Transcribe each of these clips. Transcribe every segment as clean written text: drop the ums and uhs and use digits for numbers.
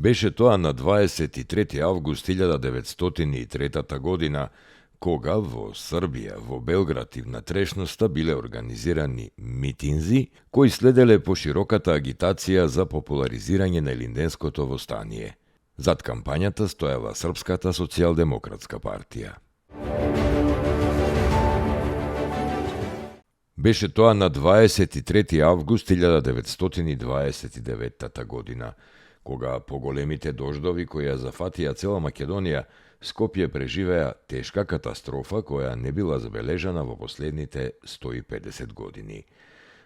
Беше тоа на 23. август 1903 година, кога во Србија, во Белград и внатрешноста биле организирани митинзи, кои следеле по широката агитација за популаризирање на Илинденското востание. Зад кампањата стоела Српската социјалдемократска партија. Беше тоа на 23. август 1929 година, кога по големите дождови кои ја зафатија цела Македонија, Скопје преживеа тешка катастрофа која не била забележана во последните 150 години.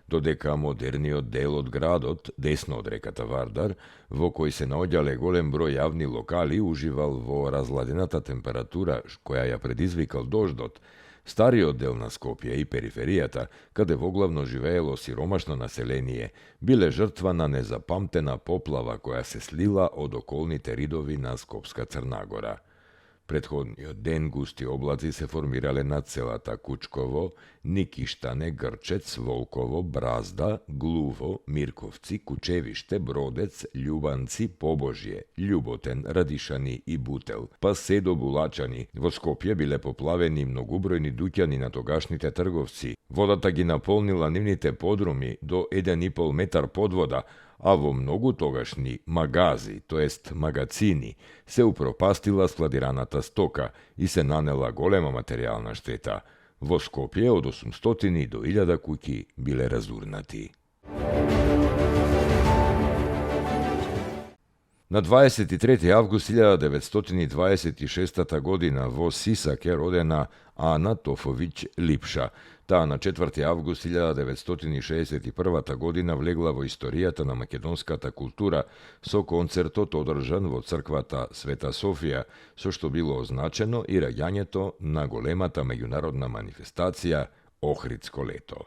Додека модерниот дел од градот, десно од реката Вардар, во кој се наоѓале голем број јавни локали, уживал во разладената температура која ја предизвикал дождот, стариот дел на Скопје и периферијата, каде воглавно живеело сиромашно население, биле жртва на незапамтена поплава која се слила од околните ридови на Скопска Црнагора. Предходниот ден густи облаци се формирале над селата Кучково, Никиштане, Грчец, Волково, Бразда, Глуво, Мирковци, Кучевиште, Бродец, Љубанци, Побожје, Љуботен, Радишани и Бутел, па се до Булачани. Во Скопје биле поплавени многубројни дуќани на тогашните трговци. Водата ги наполнила нивните подруми до 1,5 метар подвода, а во многу тогашни магази, тоест магацини, се упропастила складираната стока и се нанела голема материјална штета. Во Скопје од 800 до 1000 куќи биле разурнати. На 23. август 1926 година во Сисак е родена Ана Тофовиќ Липша. Таа на 4. август 1961 година влегла во историјата на македонската култура со концертот одржан во црквата Света Софија, со што било означено и раѓањето на големата меѓународна манифестација Охридско лето.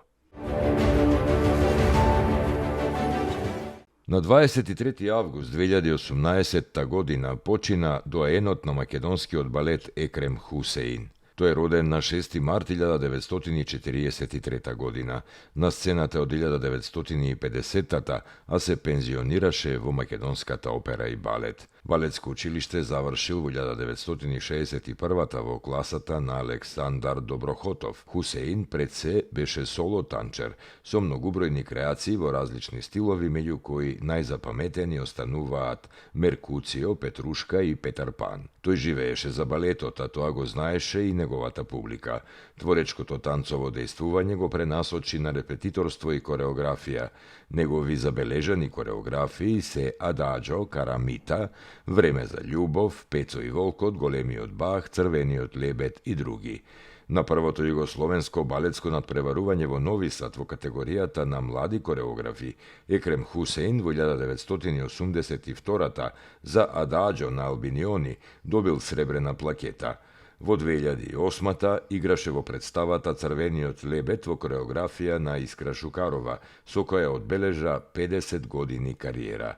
На 23. август 2018 година почина доаенот на македонскиот балет Екрем Хусеин. Тој е роден на 6 март 1943 година. На сцената од 1950-та, а се пензионираше во Македонската опера и балет. Балетско училиште завршил во 1961 во класата на Александар Доброхотов. Хусеин пред се беше соло танчер, со многубројни креации во различни стилови, меѓу кои најзапаметени остануваат Меркуцио, Петрушка и Петар Пан. Тој живееше за балетот, а тоа го знаеше и неговата публика. Творечкото танцово дејствување го пренасочи на репетиторство и кореографија. Негови забележани кореографии се Ададжо, Карамита, Време за љубов, Пецо и волкот, Големиот бах, Црвениот лебед и други. На првото југословенско балетско надпреварување во Нови Сад во категоријата на млади кореографи, Екрем Хусеин во 1982 за Ададжо на Албиниони добил сребрена плакета. Во 2008 играше во представата Црвениот лебед во кореографија на Искра Шукарова, со која одбележа 50 години кариера.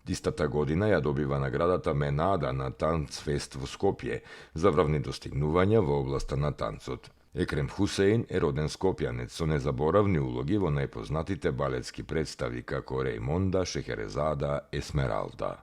Истата година ја добива наградата Менада на Танцфест во Скопје за врвни достигнувања во областа на танцот. Екрем Хусеин е роден скопјанец со незаборавни улоги во најпознатите балетски представи како Реймонда, Шехерезада, Есмералда.